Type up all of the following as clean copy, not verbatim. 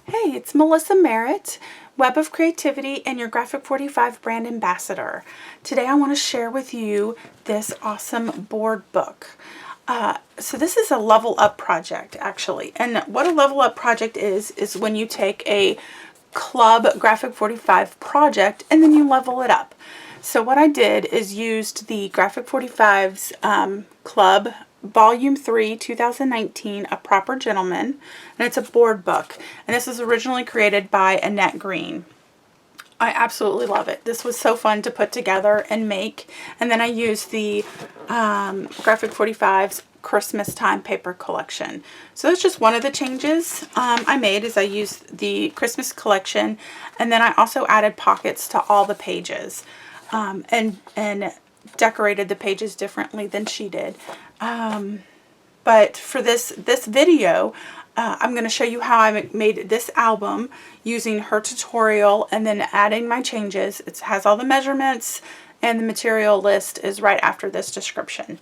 Hey, it's Melissa Merritt, Web of Creativity and your Graphic 45 brand ambassador. Today I want to share with you this awesome board book. So this is a level up project actually, and what a level up project is when you take a club Graphic 45 project and then you level it up. So what I did is used the Graphic 45's club Volume 3, 2019, A Proper Gentleman, and it's a board book. And this was originally created by Annette Green. I absolutely love it. This was so fun to put together and make. And then I used the Graphic 45's Christmas Time paper collection. So that's just one of the changes I made, is I used the Christmas collection, and then I also added pockets to all the pages and decorated the pages differently than she did. But for this video, I'm going to show you how I made this album using her tutorial and then adding my changes. It has all the measurements, and the material list is right after this description.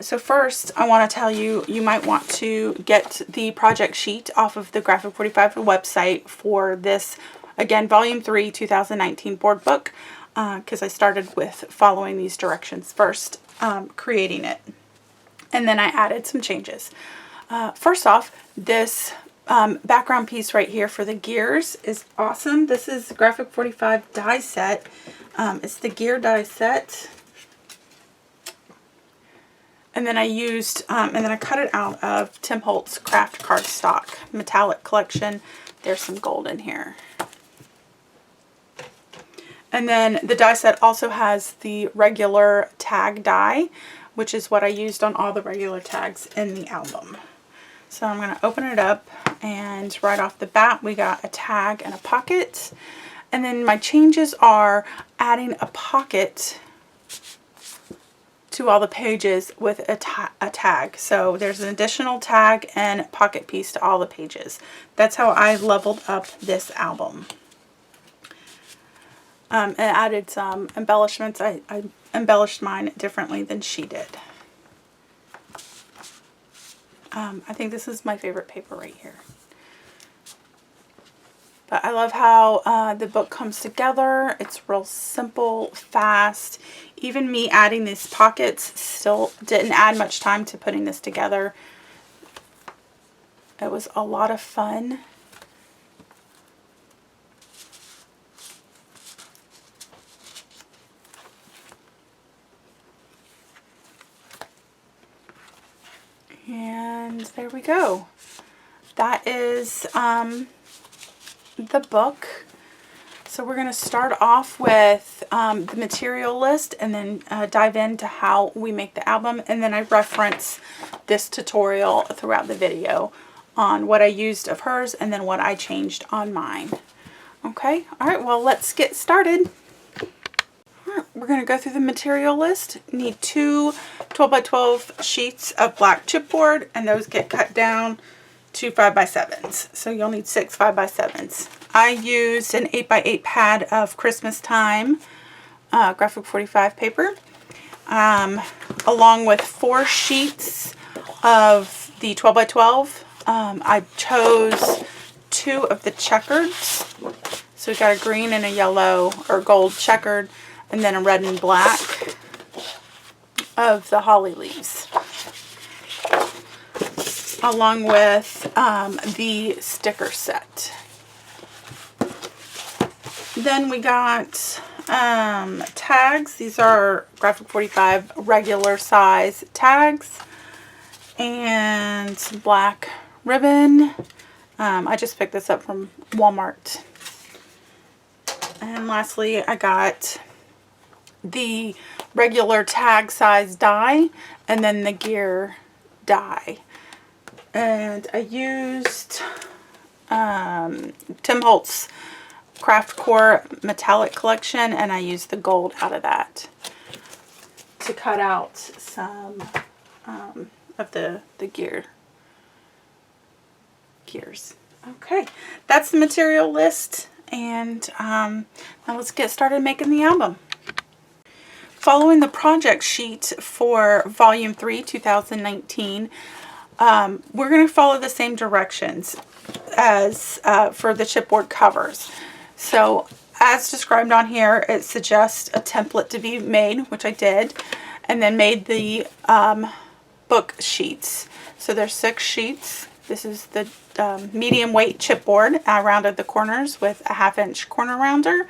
So first, I want to tell you, you might want to get the project sheet off of the Graphic 45 website for this, again, Volume 3, 2019 board book, because I started with following these directions first, creating it. And then I added some changes. First off, this background piece right here for the gears is awesome. This is the Graphic 45 die set. It's the gear die set. And then I used, and then I cut it out of Tim Holtz Craft Cardstock Metallic Collection. There's some gold in here. And then the die set also has the regular tag die, which is what I used on all the regular tags in the album. So I'm going to open it up, and right off the bat we got a tag and a pocket. And then my changes are adding a pocket to all the pages with a tag. So there's an additional tag and pocket piece to all the pages. That's how I leveled up this album. And added some embellishments. I embellished mine differently than she did. I think this is my favorite paper right here. But I love how the book comes together. It's real simple, fast. Even me adding these pockets still didn't add much time to putting this together. It was a lot of fun. And there we go. That is the book. So we're going to start off with the material list, and then dive into how we make the album, and then I reference this tutorial throughout the video on what I used of hers and then what I changed on mine. Okay, alright, well, let's get started. We're going to go through the material list. Need 2 12x12 sheets of black chipboard, and those get cut down to 5x7s. So you'll need 6 5x7s. I used an 8x8 pad of Christmas Time Graphic 45 paper, along with 4 sheets of the 12x12. I chose 2 of the checkers. So we got a green and a yellow or gold checkered, and then a red and black of the holly leaves, along with the sticker set. Then we got tags. These are Graphic 45 regular size tags, and some black ribbon. I just picked this up from Walmart. And lastly, I got the regular tag size die, and then the gear die. And I used Tim Holtz Craft Core Metallic Collection, and I used the gold out of that to cut out some of the gears. Okay, that's the material list, and now let's get started making the album. Following the project sheet for Volume 3, 2019, we're going to follow the same directions. as for the chipboard covers. So as described on here, it suggests a template to be made, which I did, and then made the book sheets. So there's 6 sheets. This is the medium weight chipboard. I rounded the corners with a 1/2 inch corner rounder,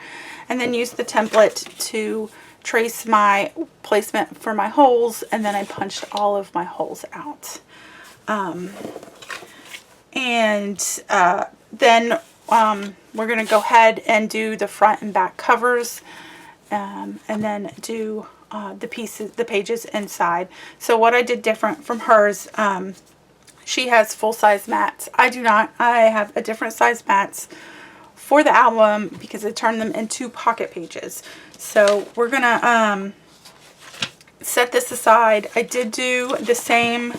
and then used the template to trace my placement for my holes, and then I punched all of my holes out. Then we're going to go ahead and do the front and back covers, and then do the pages inside. So what I did different from hers, she has full-size mats. I do not. I have a different size mats for the album because I turned them into pocket pages. So we're going to set this aside. I did do the same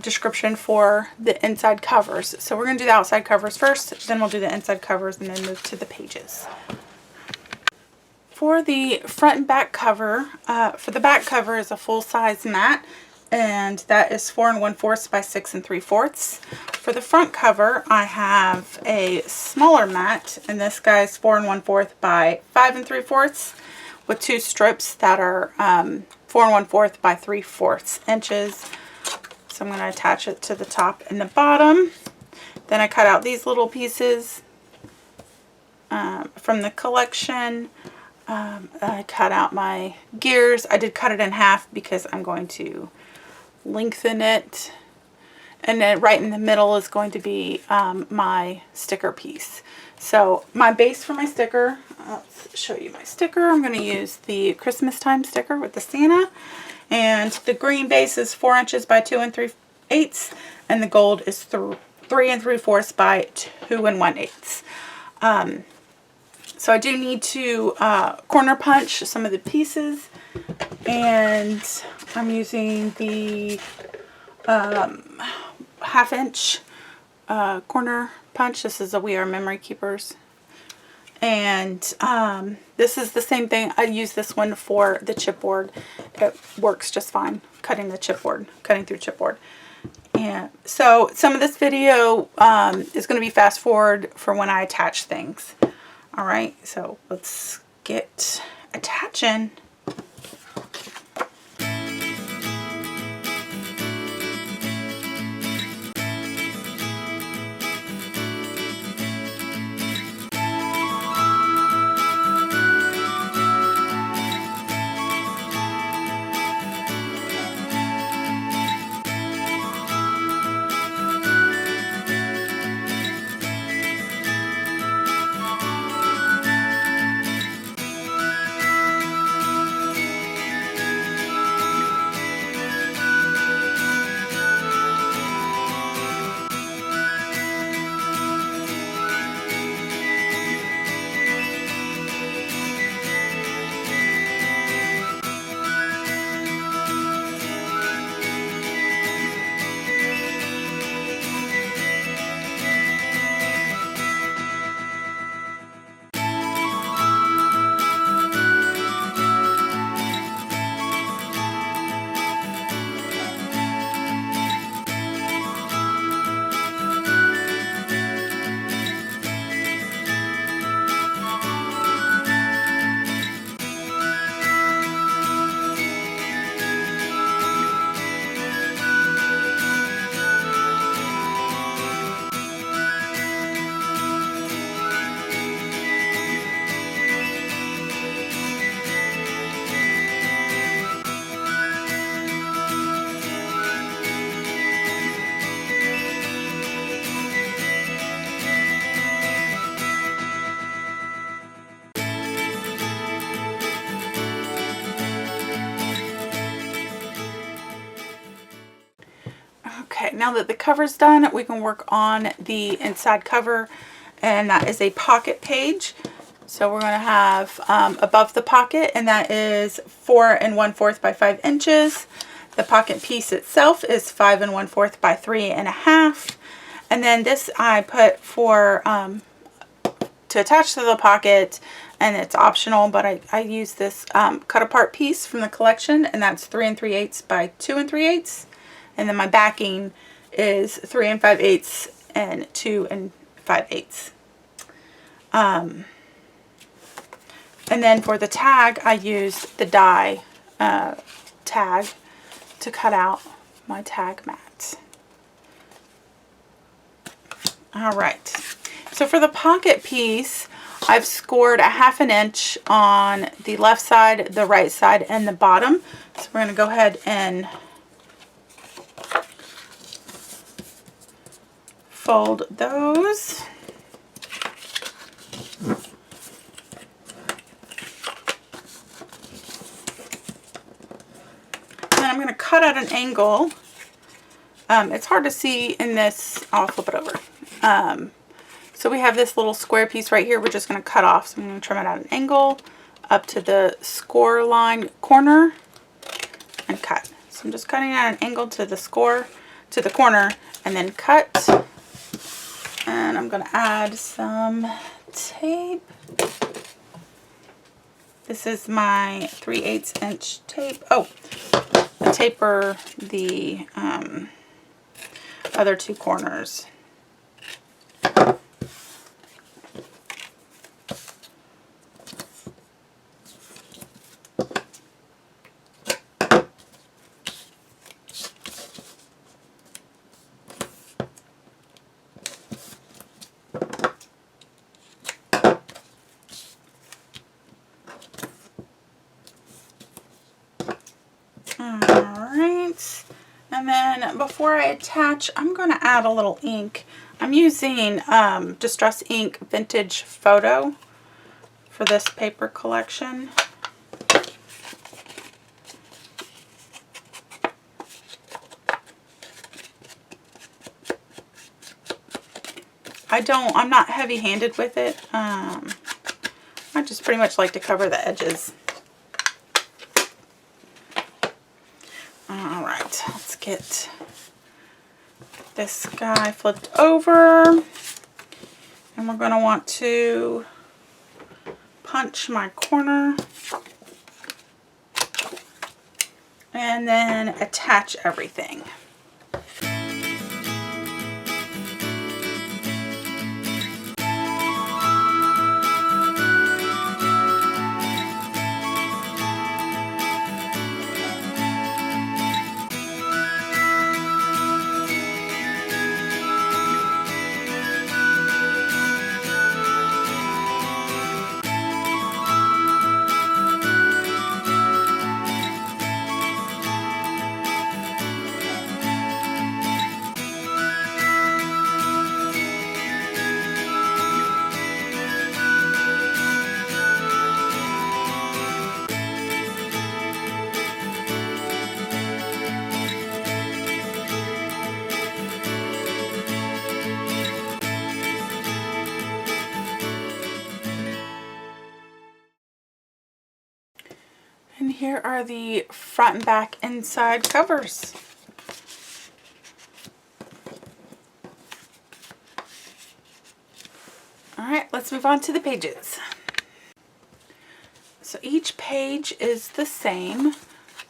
description for the inside covers. So we're going to do the outside covers first, then we'll do the inside covers, and then move to the pages. For the front and back cover, for the back cover is a full-size mat, and that is 4 1/4 by 6 3/4. For the front cover, I have a smaller mat, and this guy's 4 1/4 by 5 3/4 with 2 strips that are 4 1/4 by 3/4 inches. So I'm going to attach it to the top and the bottom. Then I cut out these little pieces from the collection. I cut out my gears. I did cut it in half because I'm going to lengthen it. And then right in the middle is going to be my sticker piece. So my base for my sticker, let's show you my sticker. I'm going to use the Christmas time sticker with the Santa. And the green base is 4 inches by 2 3/8, and the gold is 3 3/4 by 2 1/8. So I do need to corner punch some of the pieces, and I'm using the 1/2 inch corner punch. This is a We Are Memory Keepers. And this is the same thing. I use this one for the chipboard. It works just fine cutting through chipboard. And so some of this video is going to be fast forward for when I attach things. Alright, so let's get attaching. Okay, now that the cover's done, we can work on the inside cover, and that is a pocket page. So we're going to have above the pocket, and that is 4 1/4 by 5 inches. The pocket piece itself is 5 1/4 by 3 1/2. And then this I put for to attach to the pocket, and it's optional, but I use this cut apart piece from the collection, and that's 3 3/8 by 2 3/8. And then my backing is 3 5/8 and 2 5/8. And then for the tag, I used the die tag to cut out my tag mat. Alright, so for the pocket piece, I've scored a 1/2 inch on the left side, the right side, and the bottom. So we're going to go ahead and fold those. And I'm going to cut at an angle. It's hard to see in this. I'll flip it over. So we have this little square piece right here. We're just going to cut off. So I'm going to trim it at an angle up to the score line corner and cut. So I'm just cutting at an angle to the score, to the corner, and then cut. And I'm going to add some tape. This is my 3/8 inch tape. Oh, I taper the other 2 corners. Alright, and then before I attach, I'm going to add a little ink. I'm using Distress Ink Vintage Photo for this paper collection. I'm not heavy-handed with it. I just pretty much like to cover the edges. Alright, let's get this guy flipped over. And we're going to want to punch my corner. And then attach everything. And here are the front and back inside covers. Alright, let's move on to the pages. So each page is the same.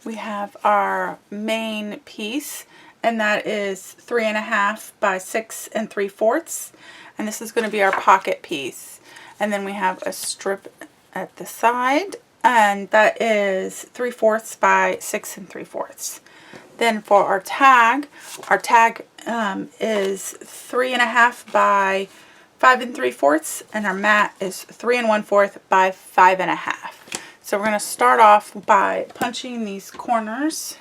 We have our main piece, and that is 3.5 by 6 3/4. And this is going to be our pocket piece. And then we have a strip at the side, and that is 3/4 by 6 3/4. Then for our tag is 3.5 by 5 3/4, and our mat is 3 1/4 by 5.5. So we're going to start off by punching these corners.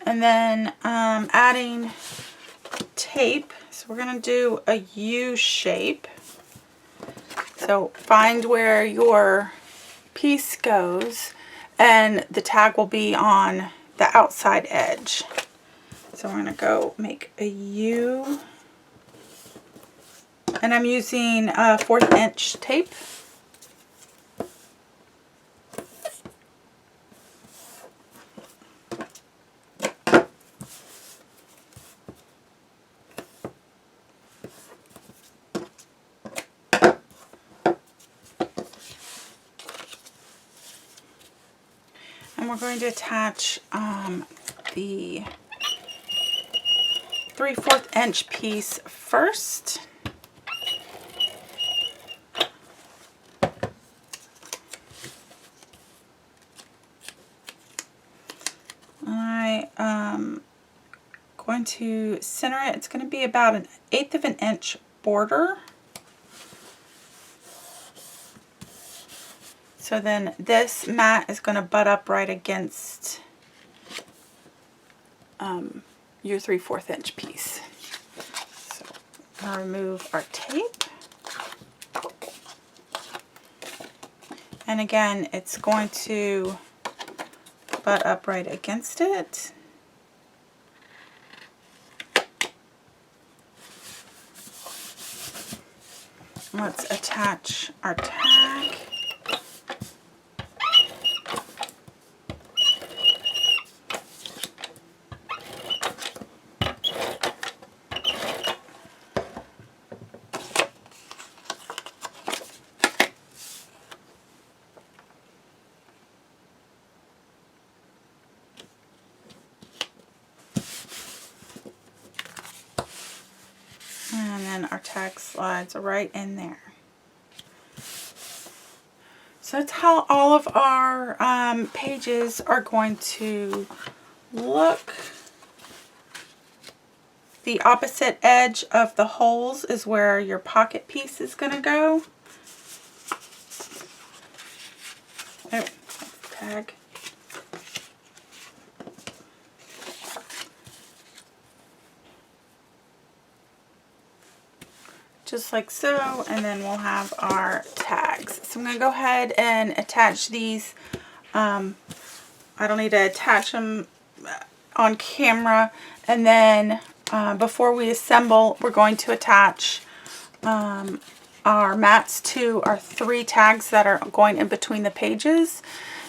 And then adding tape. So we're going to do a U shape. So find where your piece goes, and the tag will be on the outside edge. So we're going to go make a U. And I'm using a 1/4 inch tape. we're going to attach the 3/4 inch piece first. I'm going to center it. It's going to be about 1/8 of an inch border. So then this mat is going to butt up right against your 3/4 inch piece. So I'll remove our tape. And again, it's going to butt up right against it. Let's attach our tag. And then our tag slides right in there. So that's how all of our pages are going to look. The opposite edge of the holes is where your pocket piece is going to go. Oh, tag. Just like so, and then we'll have our tags. So I'm going to go ahead and attach these. I don't need to attach them on camera. And then before we assemble, we're going to attach our mats to our 3 tags that are going in between the pages.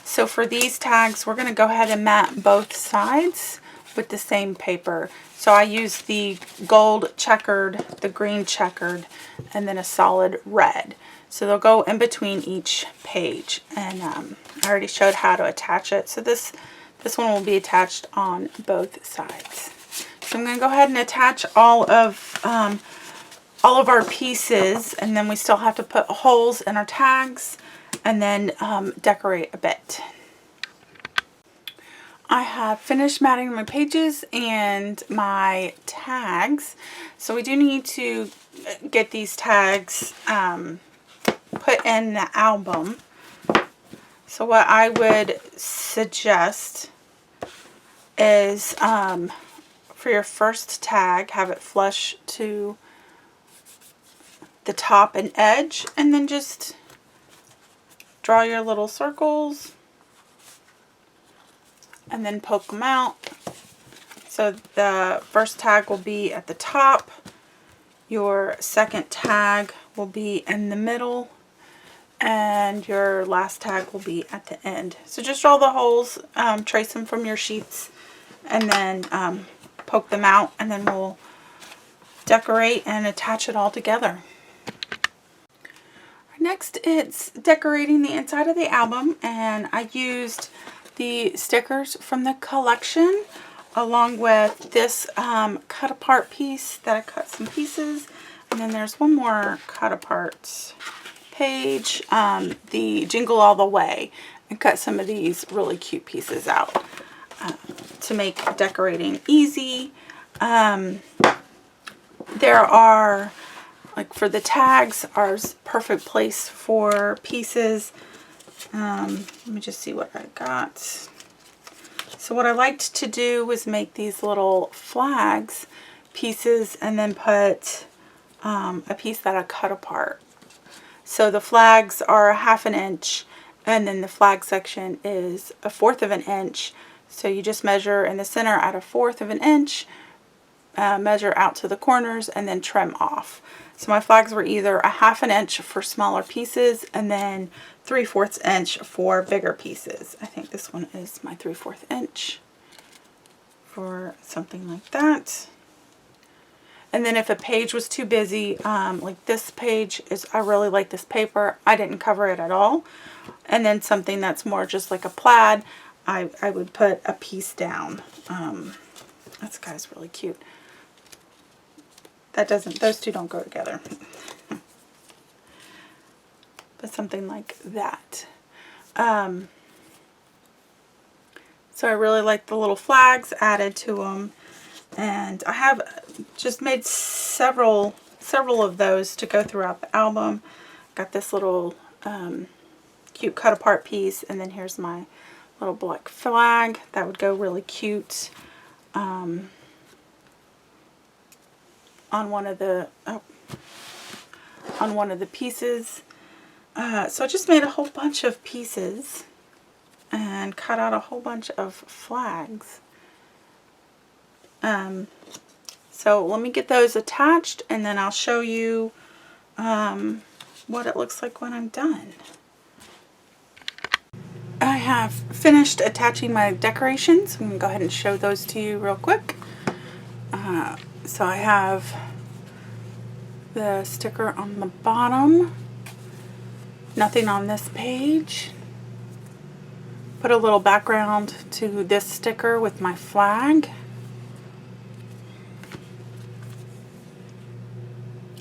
So for these tags, we're going to go ahead and mat both sides with the same paper. So I use the gold checkered, the green checkered, and then a solid red. So they'll go in between each page. And I already showed how to attach it. So this one will be attached on both sides. So I'm going to go ahead and attach all of our pieces, and then we still have to put holes in our tags and then decorate a bit. I have finished matting my pages and my tags. So we do need to get these tags put in the album. So what I would suggest is for your first tag, have it flush to the top and edge, and then just draw your little circles and then poke them out. So the first tag will be at the top, your second tag will be in the middle, and your last tag will be at the end. So just draw the holes, trace them from your sheets, and then poke them out, and then we'll decorate and attach it all together. Next, it's decorating the inside of the album, and I used the stickers from the collection along with this cut apart piece that I cut some pieces, and then there's one more cut apart page, the Jingle All the Way, and cut some of these really cute pieces out to make decorating easy. There are, like for the tags, are perfect place for pieces. Let me just see what I got. So what I liked to do was make these little flags pieces and then put a piece that I cut apart. So the flags are 1/2 an inch, and then the flag section is 1/4 of an inch. So you just measure in the center at 1/4 of an inch, measure out to the corners, and then trim off. So my flags were either 1/2 an inch for smaller pieces, and then 3/4 inch for bigger pieces. I think this one is my 3/4 inch for something like that. And then if a page was too busy, like this page is, I really like this paper, I didn't cover it at all. And then something that's more just like a plaid, I would put a piece down. This guy's really cute. That doesn't, those two don't go together. But something like that. So I really like the little flags added to them. And I have just made several of those to go throughout the album. Got this little cute cut apart piece, and then here's my little black flag that would go really cute on one of the pieces. So I just made a whole bunch of pieces and cut out a whole bunch of flags. So let me get those attached, and then I'll show you what it looks like when I'm done. I have finished attaching my decorations. I'm going to go ahead and show those to you real quick. So I have the sticker on the bottom. Nothing on this page. Put a little background to this sticker with my flag.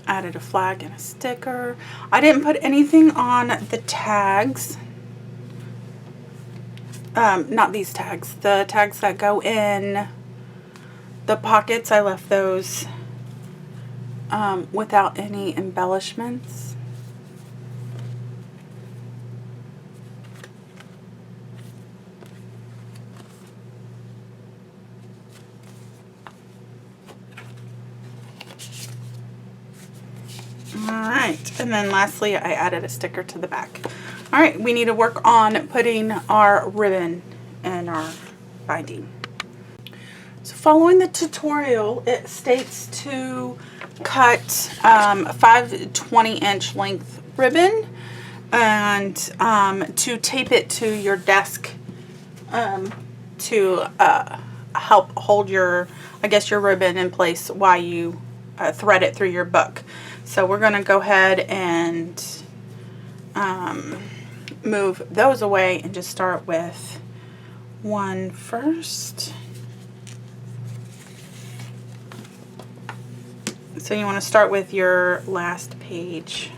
Added a flag and a sticker. I didn't put anything on the tags. Not these tags. The tags that go in the pockets, I left those without any embellishments. Alright, and then lastly I added a sticker to the back. Alright, we need to work on putting our ribbon in our binding. So following the tutorial, it states to cut 5 20-inch length ribbon and to tape it to your desk to help hold your, I guess, your ribbon in place while you thread it through your book. So we're going to go ahead and move those away and just start with one first. So you want to start with your last page.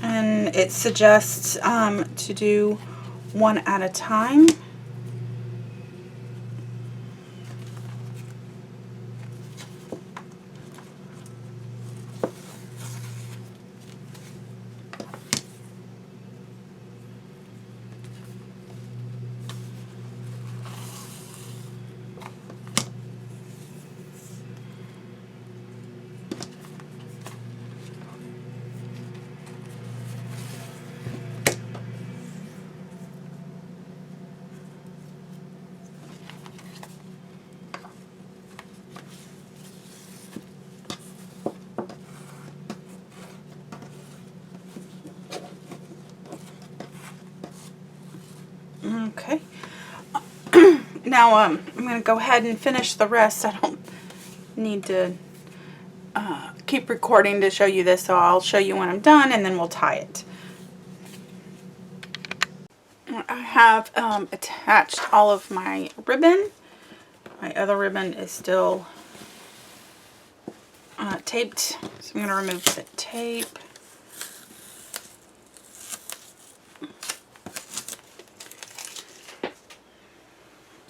And it suggests to do one at a time. Okay. Now I'm going to go ahead and finish the rest. I don't need to keep recording to show you this, so I'll show you when I'm done and then we'll tie it. I have attached all of my ribbon. My other ribbon is still taped, so I'm going to remove the tape.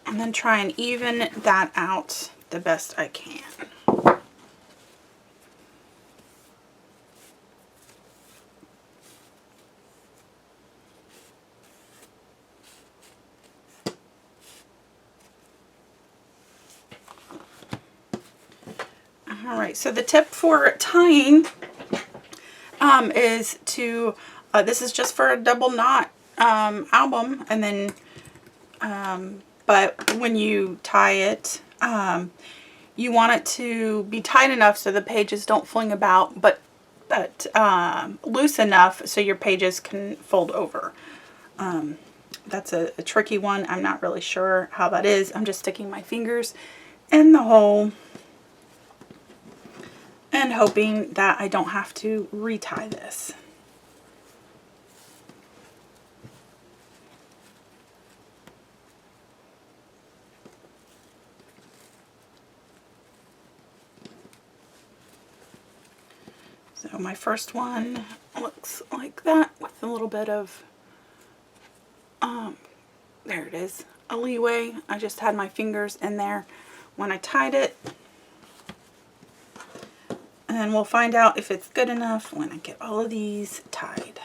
And then try and even that out the best I can. Alright, so the tip for tying is to, this is just for a double knot album, and then but when you tie it, you want it to be tight enough so the pages don't fling about, but loose enough so your pages can fold over. That's a tricky one. I'm not really sure how that is. I'm just sticking my fingers in the hole and hoping that I don't have to retie this. So my first one looks like that with a little bit of, there it is, a leeway. I just had my fingers in there when I tied it. And we'll find out if it's good enough when I get all of these tied.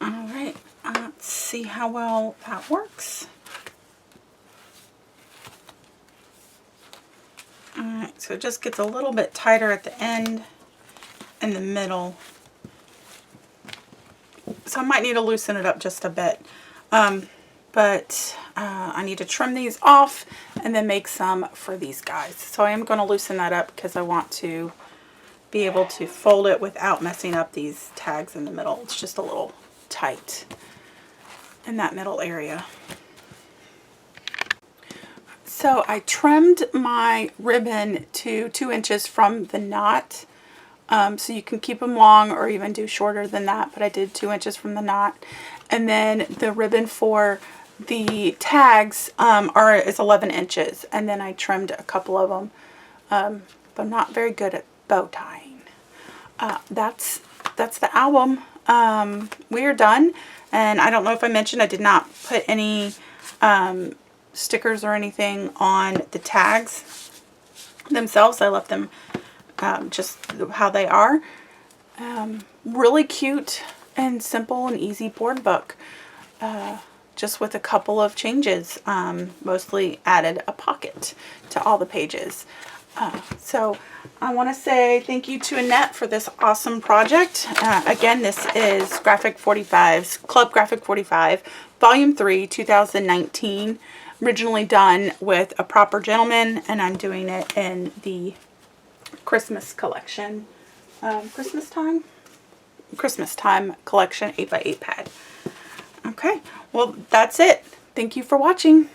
Alright, let's see how well that works. Alright, so it just gets a little bit tighter at the end and the middle. So I might need to loosen it up just a bit. But I need to trim these off and then make some for these guys. So I am going to loosen that up because I want to be able to fold it without messing up these tags in the middle. It's just a little tight in that middle area. So I trimmed my ribbon to 2 inches from the knot. So you can keep them long or even do shorter than that, but I did 2 inches from the knot. And then the ribbon for the tags is 11 inches, and then I trimmed a couple of them, but I'm not very good at bow tying. That's the album. We are done, and I don't know if I mentioned I did not put any stickers or anything on the tags themselves. I left them just how they are. Really cute and simple and easy board book, just with a couple of changes. Mostly added a pocket to all the pages. So I want to say thank you to Annette for this awesome project. Again, this is Graphic 45's Club Graphic 45 Volume 3 2019, originally done with A Proper Gentleman, and I'm doing it in the Christmas collection, Christmas time collection 8x8 pad. Okay, well, that's it. Thank you for watching.